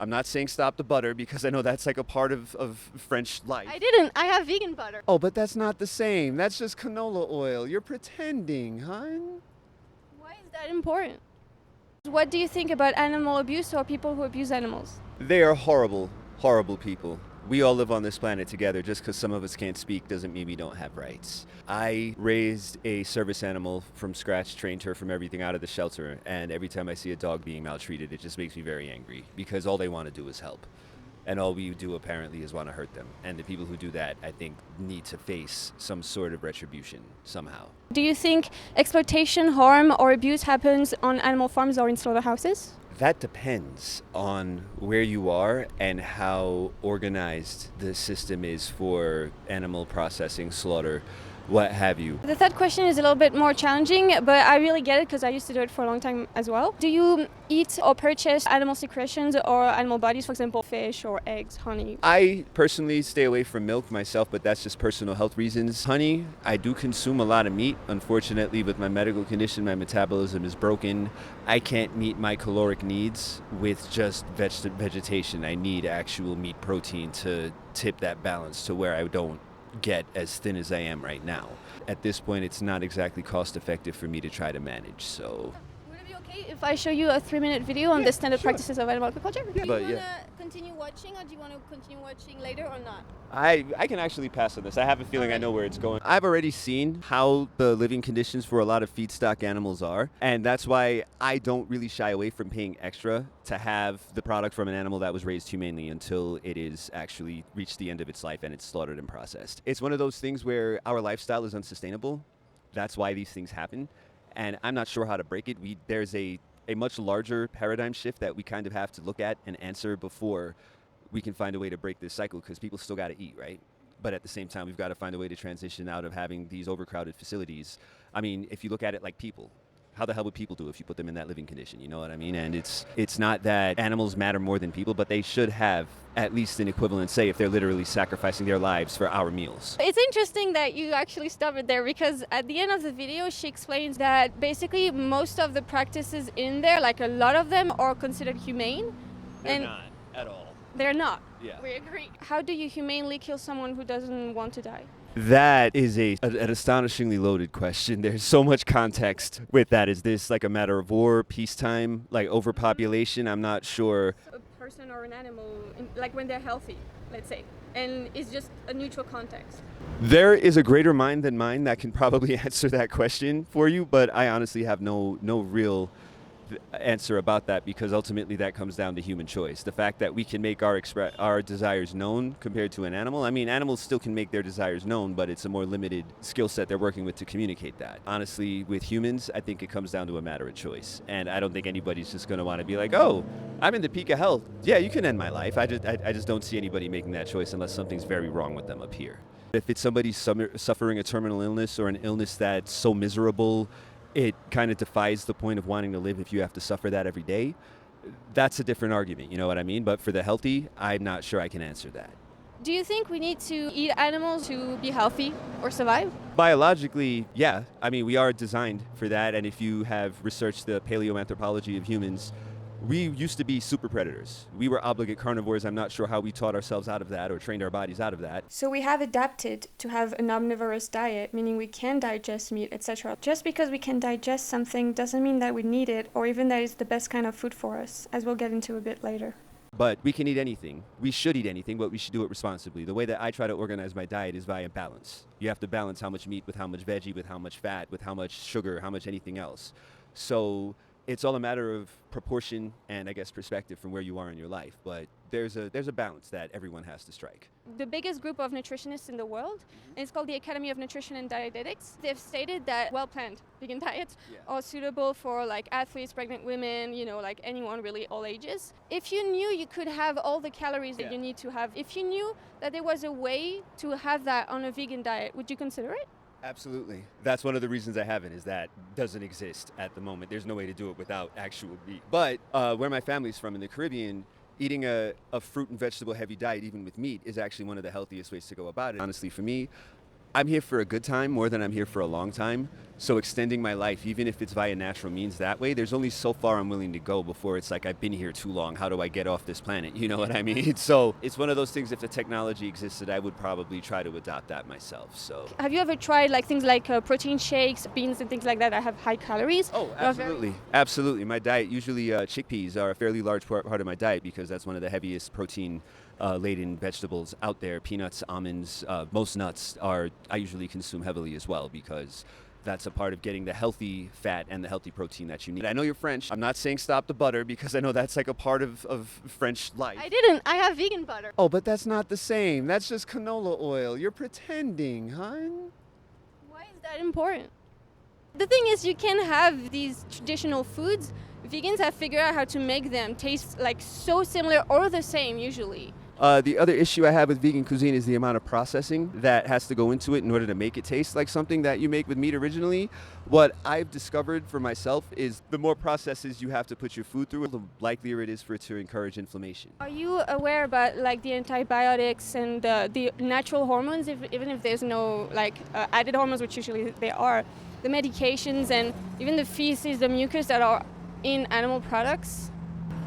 I'm not saying stop the butter because I know that's like a part of French life. I didn't. I have vegan butter. Oh, but that's not the same. That's just canola oil. You're pretending, hon. Why is that important? What do you think about animal abuse or people who abuse animals? They are horrible, horrible people. We all live on this planet together. Just because some of us can't speak doesn't mean we don't have rights. I raised a service animal from scratch, trained her from everything out of the shelter, and every time I see a dog being maltreated, it just makes me very angry because all they want to do is help. And all we do apparently is want to hurt them. And the people who do that, I think, need to face some sort of retribution somehow. Do you think exploitation, harm, or abuse happens on animal farms or in slaughterhouses? That depends on where you are and how organized the system is for animal processing, slaughter, what have you. The third question is a little bit more challenging, but I really get it because I used to do it for a long time as well. Do you eat or purchase animal secretions or animal bodies, for example, fish or eggs, honey? I personally stay away from milk myself, but that's just personal health reasons. Honey, I do consume a lot of meat. Unfortunately, with my medical condition, my metabolism is broken. I can't meet my caloric needs with just vegetation. I need actual meat protein to tip that balance to where I don't get as thin as I am right now. At this point, it's not exactly cost effective for me to try to manage, so. Would it be okay if I show you a 3-minute video on the standard practices of animal agriculture? Do you want to continue watching or do you want to continue watching later or not? I can actually pass on this. I have a feeling I know where it's going. I've already seen how the living conditions for a lot of feedstock animals are, and that's why I don't really shy away from paying extra to have the product from an animal that was raised humanely until it is actually reached the end of its life and it's slaughtered and processed. It's one of those things where our lifestyle is unsustainable. That's why these things happen, and I'm not sure how to break it. There's a much larger paradigm shift that we kind of have to look at and answer before we can find a way to break this cycle, because people still got to eat, right? But at the same time, we've got to find a way to transition out of having these overcrowded facilities. I mean, if you look at it like people, how the hell would people do if you put them in that living condition? You know what I mean? And it's not that animals matter more than people, but they should have at least an equivalent say if they're literally sacrificing their lives for our meals. It's interesting that you actually stop it there because at the end of the video, she explains that basically most of the practices in there, like a lot of them, are considered humane. They're not at all. They're not. Yeah. We agree. How do you humanely kill someone who doesn't want to die? That is an astonishingly loaded question. There's so much context with that. Is this like a matter of war, peacetime, like overpopulation? I'm not sure. A person or an animal, like when they're healthy, let's say, and it's just a neutral context. There is a greater mind than mine that can probably answer that question for you, but I honestly have no real answer about that, because ultimately that comes down to human choice. The fact that we can make our desires known compared to an animal. I mean, animals still can make their desires known, but it's a more limited skill set they're working with to communicate that. Honestly, with humans, I think it comes down to a matter of choice. And I don't think anybody's just going to want to be like, oh, I'm in the peak of health. Yeah, you can end my life. I just don't see anybody making that choice unless something's very wrong with them up here. If it's somebody suffering a terminal illness or an illness that's so miserable it kind of defies the point of wanting to live if you have to suffer that every day, that's a different argument, you know what I mean? But for the healthy, I'm not sure I can answer that. Do you think we need to eat animals to be healthy or survive? Biologically, yeah. I mean, we are designed for that, and if you have researched the paleoanthropology of humans, we used to be super predators. We were obligate carnivores. I'm not sure how we taught ourselves out of that or trained our bodies out of that. So we have adapted to have an omnivorous diet, meaning we can digest meat, etc. Just because we can digest something doesn't mean that we need it or even that it's the best kind of food for us, as we'll get into a bit later. But we can eat anything. We should eat anything, but we should do it responsibly. The way that I try to organize my diet is via balance. You have to balance how much meat with how much veggie, with how much fat, with how much sugar, how much anything else. So it's all a matter of proportion and, I guess, perspective from where you are in your life. But there's a balance that everyone has to strike. The biggest group of nutritionists in the world, and it's called the Academy of Nutrition and Dietetics, they've stated that well-planned vegan diets are suitable for like athletes, pregnant women, like anyone really, all ages. If you knew you could have all the calories that you need to have, if you knew that there was a way to have that on a vegan diet, would you consider it? Absolutely. That's one of the reasons I haven't, is that doesn't exist at the moment. There's no way to do it without actual meat. But where my family's from in the Caribbean, eating a fruit and vegetable heavy diet, even with meat, is actually one of the healthiest ways to go about it. Honestly, for me, I'm here for a good time more than I'm here for a long time. So extending my life, even if it's via natural means that way, there's only so far I'm willing to go before it's like, I've been here too long. How do I get off this planet? You know what I mean? So it's one of those things, if the technology existed, I would probably try to adopt that myself. So Have you ever tried like things like protein shakes, beans and things like that have high calories? Oh, absolutely. Absolutely. My diet, usually chickpeas are a fairly large part of my diet because that's one of the heaviest protein laden vegetables out there. Peanuts, almonds, most nuts I usually consume heavily as well because that's a part of getting the healthy fat and the healthy protein that you need. I know you're French. I'm not saying stop the butter because I know that's like a part of French life. I didn't. I have vegan butter. Oh, but that's not the same. That's just canola oil. You're pretending, hon. Why is that important? The thing is, you can have these traditional foods. Vegans have figured out how to make them taste like so similar or the same usually. The other issue I have with vegan cuisine is the amount of processing that has to go into it in order to make it taste like something that you make with meat originally. What I've discovered for myself is the more processes you have to put your food through, the likelier it is for it to encourage inflammation. Are you aware about like the antibiotics and the natural hormones, even if there's no like added hormones, which usually they are, the medications and even the feces, the mucus that are in animal products?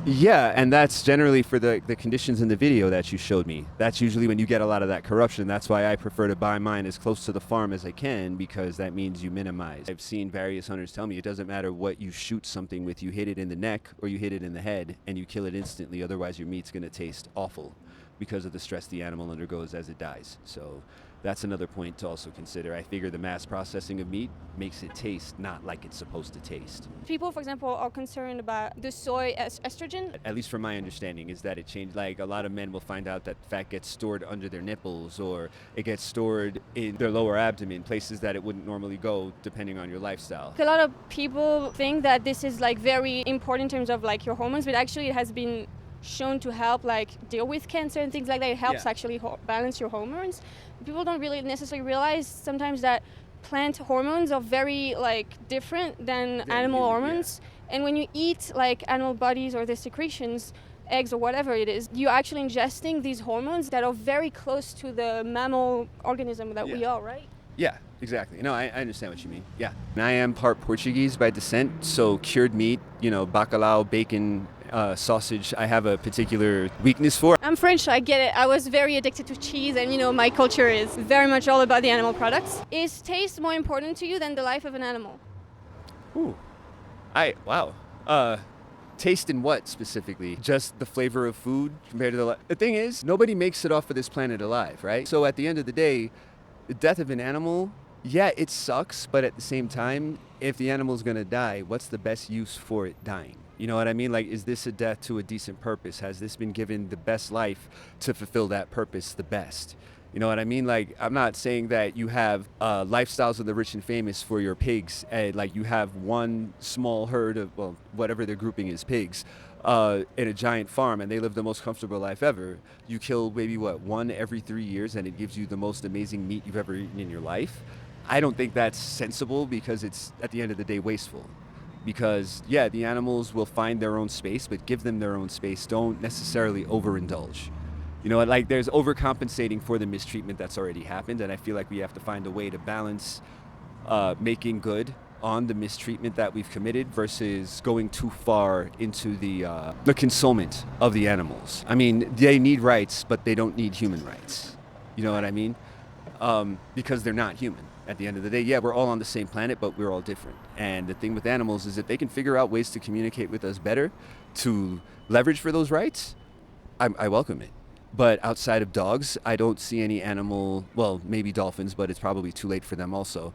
Yeah, and that's generally for the conditions in the video that you showed me. That's usually when you get a lot of that corruption. That's why I prefer to buy mine as close to the farm as I can because that means you minimize. I've seen various hunters tell me it doesn't matter what you shoot something with. You hit it in the neck or you hit it in the head and you kill it instantly. Otherwise, your meat's going to taste awful because of the stress the animal undergoes as it dies. So that's another point to also consider. I figure the mass processing of meat makes it taste not like it's supposed to taste. People, for example, are concerned about the soy estrogen. At least from my understanding is that it changed. Like a lot of men will find out that fat gets stored under their nipples or it gets stored in their lower abdomen, places that it wouldn't normally go depending on your lifestyle. A lot of people think that this is like very important in terms of like your hormones, but actually it has been shown to help like deal with cancer and things like that. It helps actually balance your hormones. People don't really necessarily realize sometimes that plant hormones are very like different than animal hormones. Yeah. And when you eat like animal bodies or their secretions, eggs or whatever it is, you're actually ingesting these hormones that are very close to the mammal organism that we are, right? Yeah, exactly. No, I understand what you mean. Yeah. And I am part Portuguese by descent, so cured meat, bacalhau, bacon, sausage, I have a particular weakness for. I'm French, so I get it. I was very addicted to cheese and, my culture is very much all about the animal products. Is taste more important to you than the life of an animal? Ooh. Wow. Taste in what specifically? Just the flavor of food compared to the thing is, nobody makes it off of this planet alive, right? So at the end of the day, the death of an animal, yeah, it sucks, but at the same time, if the animal's gonna die, what's the best use for it dying? You know what I mean? Like, is this a death to a decent purpose? Has this been given the best life to fulfill that purpose the best? You know what I mean? Like, I'm not saying that you have lifestyles of the rich and famous for your pigs, and like you have one small herd of, well, whatever their grouping is, pigs, in a giant farm, and they live the most comfortable life ever. You kill maybe, one every 3 years, and it gives you the most amazing meat you've ever eaten in your life. I don't think that's sensible because it's, at the end of the day, wasteful. Because, yeah, the animals will find their own space, but give them their own space. Don't necessarily overindulge. Like there's overcompensating for the mistreatment that's already happened, and I feel like we have to find a way to balance making good on the mistreatment that we've committed versus going too far into the consolement of the animals. I mean, they need rights, but they don't need human rights. You know what I mean? Because they're not human. At the end of the day, yeah, we're all on the same planet, but we're all different. And the thing with animals is if they can figure out ways to communicate with us better, to leverage for those rights, I welcome it. But outside of dogs, I don't see any animal, well, maybe dolphins, but it's probably too late for them also,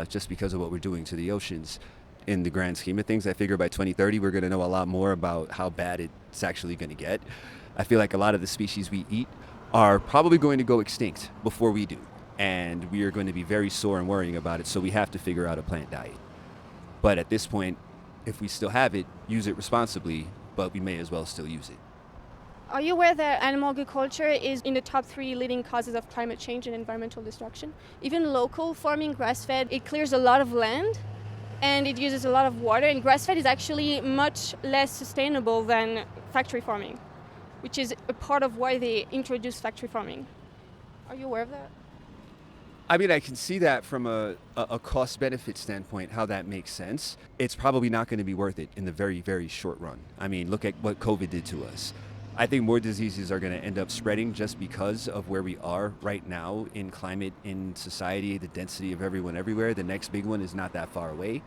just because of what we're doing to the oceans. In the grand scheme of things, I figure by 2030, we're going to know a lot more about how bad it's actually going to get. I feel like a lot of the species we eat are probably going to go extinct before we do. And we are going to be very sore and worrying about it, so we have to figure out a plant diet. But at this point, if we still have it, use it responsibly, but we may as well still use it. Are you aware that animal agriculture is in the top 3 leading causes of climate change and environmental destruction? Even local farming, grass-fed, it clears a lot of land and it uses a lot of water, and grass-fed is actually much less sustainable than factory farming, which is a part of why they introduced factory farming. Are you aware of that? I mean, I can see that from a cost-benefit standpoint, how that makes sense. It's probably not going to be worth it in the very, very short run. I mean, look at what COVID did to us. I think more diseases are going to end up spreading just because of where we are right now in climate, in society, the density of everyone everywhere. The next big one is not that far away.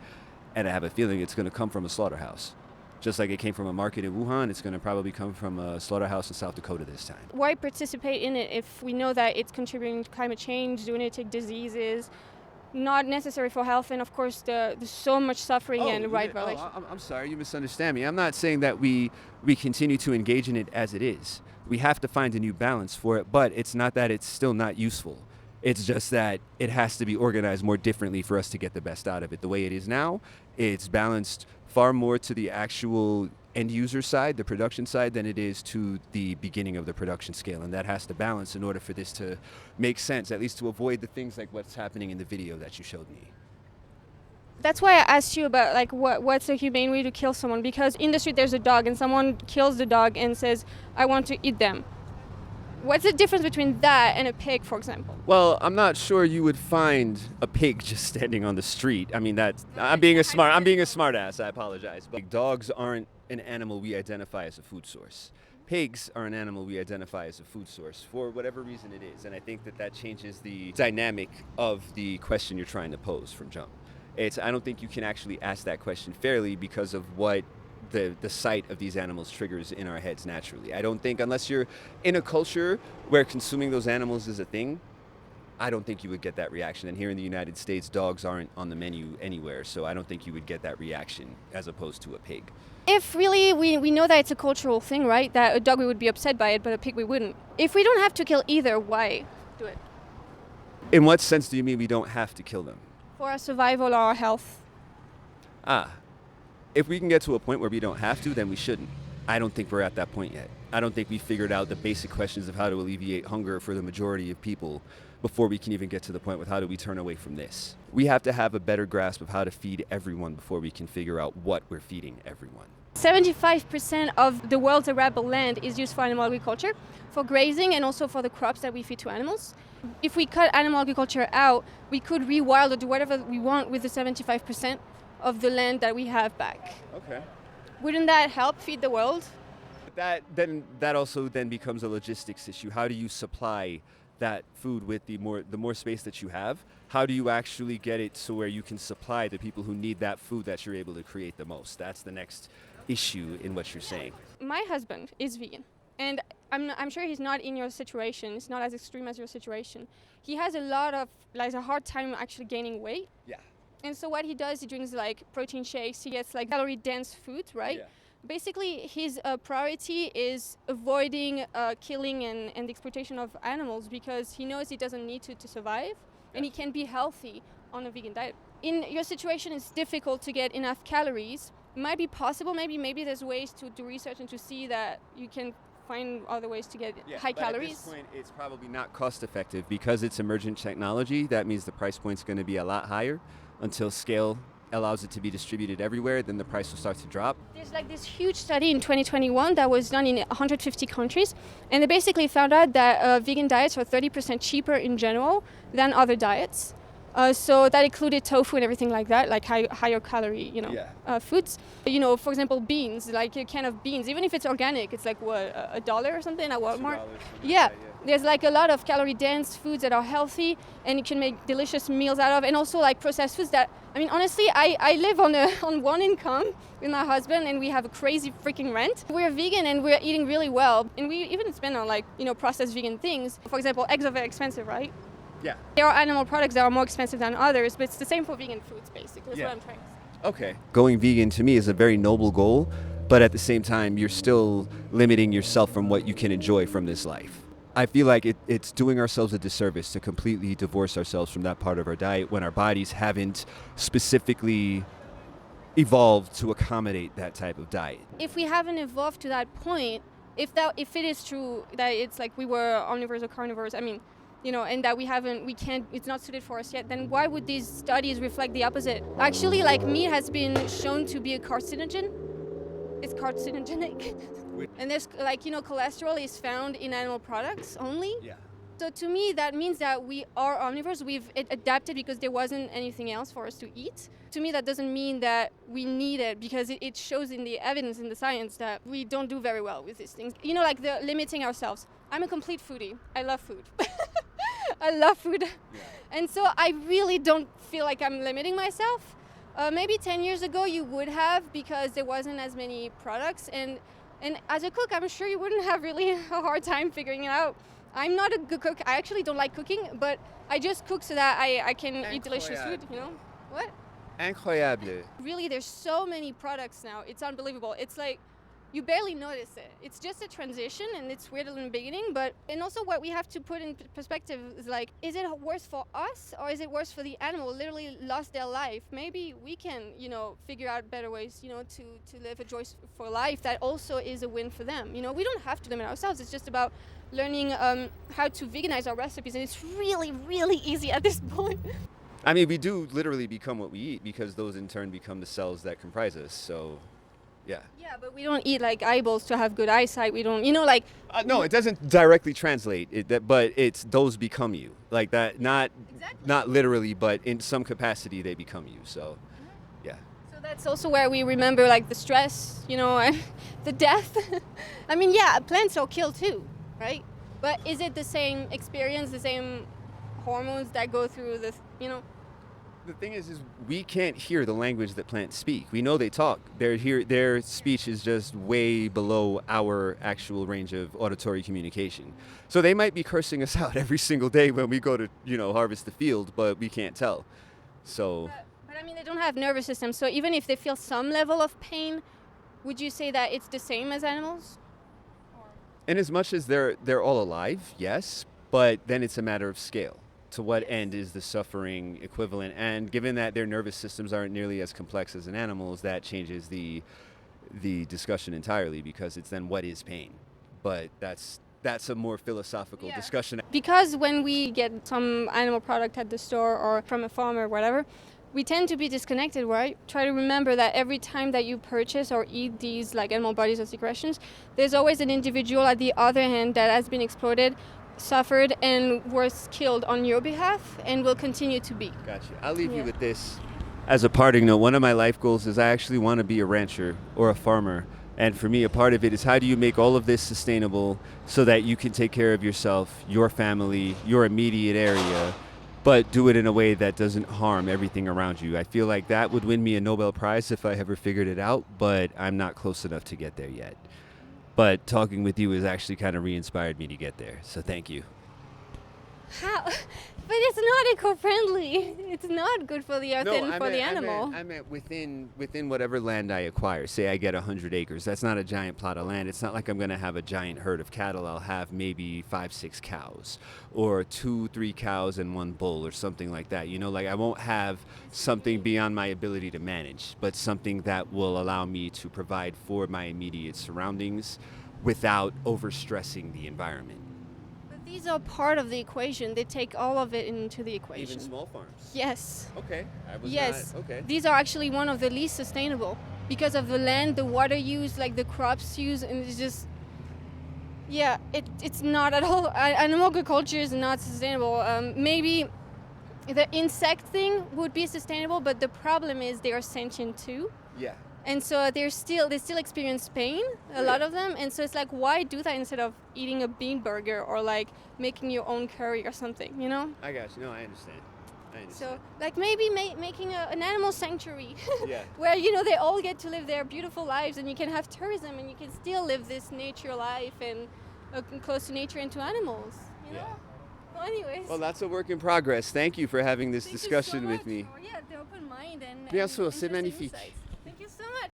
And I have a feeling it's going to come from a slaughterhouse. Just like it came from a market in Wuhan, it's going to probably come from a slaughterhouse in South Dakota this time. Why participate in it if we know that it's contributing to climate change, zoonotic diseases, not necessary for health, and of course there's so much suffering and right violation. I'm sorry, you misunderstand me. I'm not saying that we continue to engage in it as it is. We have to find a new balance for it, but it's not that it's still not useful. It's just that it has to be organized more differently for us to get the best out of it. The way it is now, it's balanced far more to the actual end user side, the production side, than it is to the beginning of the production scale. And that has to balance in order for this to make sense, at least to avoid the things like what's happening in the video that you showed me. That's why I asked you about like what's a humane way to kill someone, because in the street there's a dog and someone kills the dog and says, I want to eat them. What's the difference between that and a pig, for example? Well, I'm not sure you would find a pig just standing on the street. I mean, I'm being a smart ass. I apologize. But dogs aren't an animal we identify as a food source. Pigs are an animal we identify as a food source for whatever reason it is. And I think that changes the dynamic of the question you're trying to pose from jump. I don't think you can actually ask that question fairly because of what the sight of these animals triggers in our heads naturally. I don't think, unless you're in a culture where consuming those animals is a thing, I don't think you would get that reaction. And here in the United States, dogs aren't on the menu anywhere, so I don't think you would get that reaction as opposed to a pig. If really we know that it's a cultural thing, right? That a dog we would be upset by it, but a pig we wouldn't. If we don't have to kill either, why do it? In what sense do you mean we don't have to kill them? For our survival or our health. If we can get to a point where we don't have to, then we shouldn't. I don't think we're at that point yet. I don't think we figured out the basic questions of how to alleviate hunger for the majority of people before we can even get to the point with how do we turn away from this. We have to have a better grasp of how to feed everyone before we can figure out what we're feeding everyone. 75% of the world's arable land is used for animal agriculture, for grazing and also for the crops that we feed to animals. If we cut animal agriculture out, we could rewild or do whatever we want with the 75% of the land that we have back. Okay. Wouldn't that help feed the world? That also then becomes a logistics issue. How do you supply that food with the more space that you have? How do you actually get it to where you can supply the people who need that food that you're able to create the most? That's the next issue in what you're saying. My husband is vegan, and I'm sure he's not in your situation. It's not as extreme as your situation. He has a hard time actually gaining weight. Yeah. And so what he does, he drinks like protein shakes, he gets like calorie-dense food, right? Yeah. Basically, his priority is avoiding killing and the exploitation of animals because he knows he doesn't need to survive, and he can be healthy on a vegan diet. In your situation, it's difficult to get enough calories. It might be possible, maybe there's ways to do research and to see that you can find other ways to get high calories. At this point, it's probably not cost effective because it's emergent technology. That means the price point's going to be a lot higher. Until scale allows it to be distributed everywhere, then the price will start to drop. There's like this huge study in 2021 that was done in 150 countries, and they basically found out that vegan diets are 30% cheaper in general than other diets. So that included tofu and everything like that, like higher calorie, foods. For example, beans, like a can of beans, even if it's organic, it's like $1 or something at Walmart. Yeah. There's like a lot of calorie-dense foods that are healthy and you can make delicious meals out of, and also like processed foods that, I mean, honestly, I live on one income with my husband and we have a crazy freaking rent. We're vegan and we're eating really well, and we even spend on processed vegan things. For example, eggs are very expensive, right? Yeah. There are animal products that are more expensive than others, but it's the same for vegan foods, basically. That's what I'm trying to say. Okay. Going vegan to me is a very noble goal, but at the same time, you're still limiting yourself from what you can enjoy from this life. I feel like it's doing ourselves a disservice to completely divorce ourselves from that part of our diet when our bodies haven't specifically evolved to accommodate that type of diet. If we haven't evolved to that point, if it is true that it's like we were omnivores or carnivores, I mean, and that it's not suited for us yet, then why would these studies reflect the opposite? Actually, like meat has been shown to be a carcinogen. It's carcinogenic. And there's cholesterol is found in animal products only. Yeah. So to me, that means that we are omnivores. We've adapted because there wasn't anything else for us to eat. To me, that doesn't mean that we need it, because it shows in the evidence, in the science, that we don't do very well with these things. You know, like the limiting ourselves. I'm a complete foodie. I love food. I love food. Yeah. And so I really don't feel like I'm limiting myself. Maybe 10 years ago you would have, because there wasn't as many products. And as a cook, I'm sure you wouldn't have really a hard time figuring it out. I'm not a good cook. I actually don't like cooking, but I just cook so that I can eat delicious food, you know? What? Incroyable. Really, there's so many products now. It's unbelievable. It's like you barely notice it. It's just a transition, and it's weird in the beginning, and also what we have to put in perspective is like, is it worse for us or is it worse for the animal? Literally lost their life. Maybe we can, you know, figure out better ways, you know, to live a joyful life that also is a win for them. You know, we don't have to limit ourselves. It's just about learning how to veganize our recipes, and it's really, really easy at this point. I mean, we do literally become what we eat, because those in turn become the cells that comprise us. So, yeah. Yeah, but we don't eat like eyeballs to have good eyesight. We don't, you know, like. No, it doesn't directly translate. But it's those become you, like that. Not literally, but in some capacity they become you. So, yeah. So that's also where we remember like the stress, you know, and the death. I mean, yeah, plants are killed too, right? But is it the same experience, the same hormones that go through this, you know? The thing is we can't hear the language that plants speak. We know they talk. Their speech is just way below our actual range of auditory communication. So they might be cursing us out every single day when we go to, you know, harvest the field, but we can't tell. So. But I mean, they don't have nervous systems. So even if they feel some level of pain, would you say that it's the same as animals? In as much as they're all alive, yes, but then it's a matter of scale. To what end is the suffering equivalent? And given that their nervous systems aren't nearly as complex as an animal's, that changes the discussion entirely, because it's then what is pain? But that's a more philosophical discussion. Because when we get some animal product at the store or from a farm or whatever, we tend to be disconnected, right? Try to remember that every time that you purchase or eat these like animal bodies or secretions, there's always an individual at the other hand that has been exploited, suffered, and was killed on your behalf, and will continue to be. Gotcha. I'll leave you with this. As a parting note, one of my life goals is I actually want to be a rancher or a farmer. And for me, a part of it is, how do you make all of this sustainable so that you can take care of yourself, your family, your immediate area, but do it in a way that doesn't harm everything around you? I feel like that would win me a Nobel Prize if I ever figured it out, but I'm not close enough to get there yet. But talking with you has actually kind of re-inspired me to get there. So thank you. How? But it's not eco-friendly. It's not good for the earth and for the animal. I meant within whatever land I acquire. Say I get 100 acres. That's not a giant plot of land. It's not like I'm going to have a giant herd of cattle. I'll have maybe 5-6 cows, or 2-3 cows and 1 bull, or something like that. You know, like I won't have something beyond my ability to manage, but something that will allow me to provide for my immediate surroundings without overstressing the environment. These are part of the equation. They take all of it into the equation. Even small farms? Yes. Okay. Okay. These are actually one of the least sustainable because of the land, the water use, like the crops use, and it's just, it's not at all. Animal agriculture is not sustainable. Maybe the insect thing would be sustainable, but the problem is they are sentient too. Yeah. And so they still experience pain, a lot of them. And so it's like, why do that instead of eating a bean burger or like making your own curry or something, you know? I got you. No, I understand. So like maybe making an animal sanctuary yeah. where, you know, they all get to live their beautiful lives, and you can have tourism and you can still live this nature life and close to nature and to animals, you know? Well, anyways. Well, that's a work in progress. Thank you for having this discussion with me. Yeah, the open mind and Bien sûr, c'est interesting magnifique. insights.